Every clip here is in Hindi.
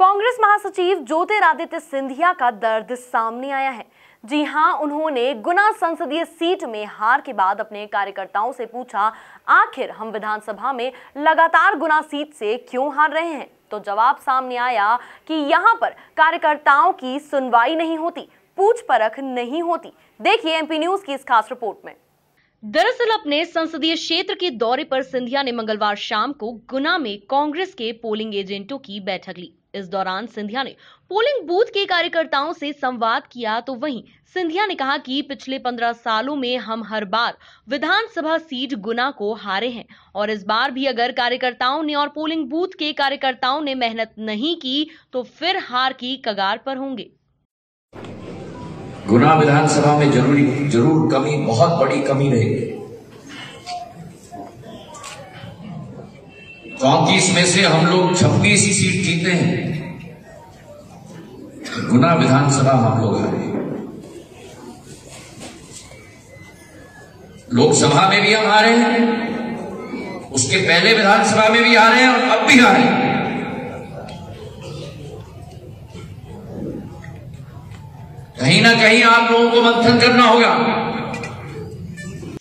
कांग्रेस महासचिव ज्योतिरादित्य सिंधिया का दर्द सामने आया है। जी हां, उन्होंने गुना संसदीय सीट में हार के बाद अपने कार्यकर्ताओं से पूछा, आखिर हम विधानसभा में लगातार गुना सीट से क्यों हार रहे हैं। तो जवाब सामने आया कि यहां पर कार्यकर्ताओं की सुनवाई नहीं होती, पूछ परख नहीं होती। देखिए एमपी न्यूज की इस खास रिपोर्ट में। दरअसल अपने संसदीय क्षेत्र के दौरे पर सिंधिया ने मंगलवार शाम को गुना में कांग्रेस के पोलिंग एजेंटों की बैठक ली। इस दौरान सिंधिया ने पोलिंग बूथ के कार्यकर्ताओं से संवाद किया। तो वहीं सिंधिया ने कहा कि पिछले 15 सालों में हम हर बार विधानसभा सीट गुना को हारे हैं और इस बार भी अगर कार्यकर्ताओं ने और पोलिंग बूथ के कार्यकर्ताओं ने मेहनत नहीं की तो फिर हार की कगार पर होंगे। गुना विधानसभा में जरूर कमी, बहुत बड़ी कमी रहेगी। 34 में से हम लोग 26 सीट जीते हैं, गुना विधानसभा हम लोग हारे। लोकसभा में भी हम हारे हैं, उसके पहले विधानसभा में भी हारे हैं और अब भी हारे हैं। कहीं ना कहीं आप लोगों को मंथन करना होगा।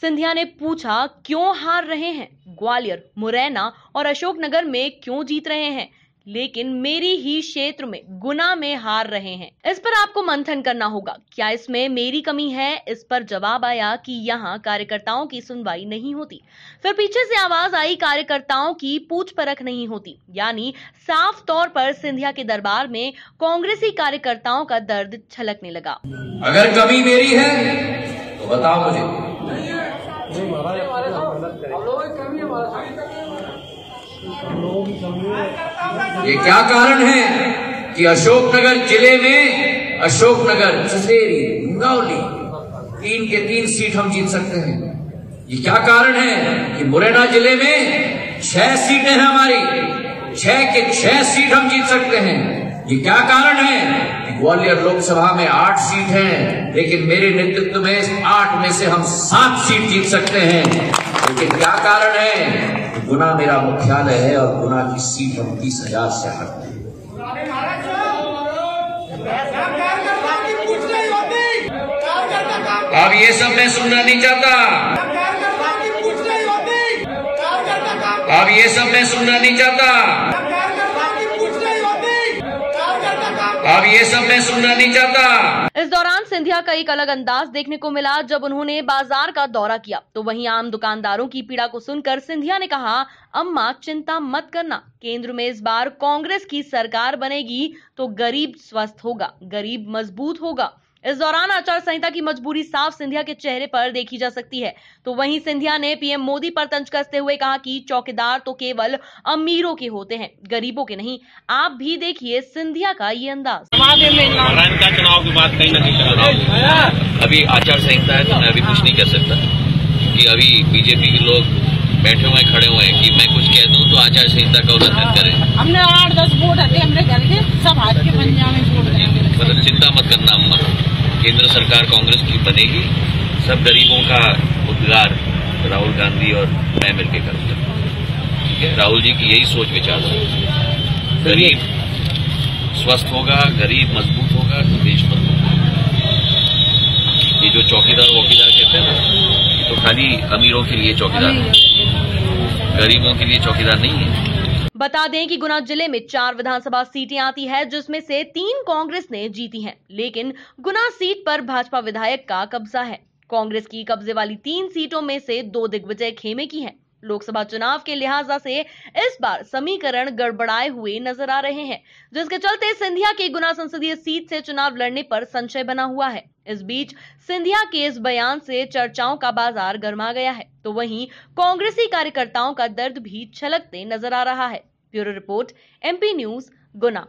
सिंधिया ने पूछा क्यों हार रहे हैं, ग्वालियर, मुरैना और अशोकनगर में क्यों जीत रहे हैं, लेकिन मेरी ही क्षेत्र में गुना में हार रहे हैं। इस पर आपको मंथन करना होगा, क्या इसमें मेरी कमी है। इस पर जवाब आया कि यहाँ कार्यकर्ताओं की सुनवाई नहीं होती। फिर पीछे से आवाज आई, कार्यकर्ताओं की पूछ परख नहीं होती। यानी साफ तौर पर सिंधिया के दरबार में कांग्रेसी कार्यकर्ताओं का दर्द छलकने लगा। अगर कमी मेरी है तो बताओ मुझे। ये क्या कारण है कि अशोकनगर जिले में, अशोकनगर, चसेरी, मुंगावली 3 के 3 सीट हम जीत सकते हैं। ये क्या कारण है कि मुरैना जिले में 6 सीटें हैं हमारी, 6 के 6 सीट हम जीत सकते हैं। ये क्या कारण है कि ग्वालियर लोकसभा में 8 सीट हैं, लेकिन मेरे नेतृत्व में 8 में से हम 7 सीट जीत सकते हैं। लेकिन क्या कारण है, गुना मेरा मुख्यालय है और गुना की सीट हम 30,000 से हटते हैं। अब ये सब मैं सुनना नहीं चाहता, अब ये सब मैं सुनना नहीं चाहता, अब ये सब मैं सुनना नहीं चाहता। इस दौरान सिंधिया का एक अलग अंदाज देखने को मिला जब उन्होंने बाजार का दौरा किया। तो वहीं आम दुकानदारों की पीड़ा को सुनकर सिंधिया ने कहा, अम्मा चिंता मत करना, केंद्र में इस बार कांग्रेस की सरकार बनेगी तो गरीब स्वस्थ होगा, गरीब मजबूत होगा। इस दौरान आचार संहिता की मजबूरी साफ सिंधिया के चेहरे पर देखी जा सकती है। तो वहीं सिंधिया ने पीएम मोदी पर तंज कसते हुए कहा कि चौकीदार तो केवल अमीरों के होते हैं, गरीबों के नहीं। आप भी देखिए सिंधिया का ये अंदाज। का चुनाव की बात कहीं ना कहीं अभी आचार संहिता है तो मैं अभी कुछ नहीं कर सकता कि अभी बीजेपी के लोग बैठे हुए खड़े हुए हैं कि मैं कुछ कह दूं तो आचार संहिता का उल्लंघन करें। हमने 8-10 वोट आते हमने घर के सब हाथ के पंजाब में वोट देंगे। मतलब चिंता मत करना अम्मा, केंद्र सरकार कांग्रेस की बनेगी, सब गरीबों का उद्धार राहुल गांधी और मैं मिलकर करूंगा। ठीक है, राहुल जी की यही सोच विचार है, गरीब स्वस्थ होगा, गरीब मजबूत होगा तो देश मजबूत होगा। ये जो चौकीदार वौकीदार कहते हैं ना, ये तो खाली अमीरों के लिए चौकीदार है, गरीबों के लिए चौकीदार नहीं है। बता दें कि गुना जिले में 4 विधानसभा सीटें आती है, जिसमें से 3 कांग्रेस ने जीती हैं, लेकिन गुना सीट पर भाजपा विधायक का कब्जा है। कांग्रेस की कब्जे वाली 3 सीटों में से 2 दिग्विजय खेमे की हैं। लोकसभा चुनाव के लिहाजा से इस बार समीकरण गड़बड़ाए हुए नजर आ रहे हैं, जिसके चलते सिंधिया की गुना संसदीय सीट से चुनाव लड़ने पर संशय बना हुआ है। इस बीच सिंधिया के इस बयान से चर्चाओं का बाजार गर्मा गया है। तो वहीं कांग्रेसी कार्यकर्ताओं का दर्द भी छलकते नजर आ रहा है। ब्यूरो रिपोर्ट, एमपी न्यूज, गुना।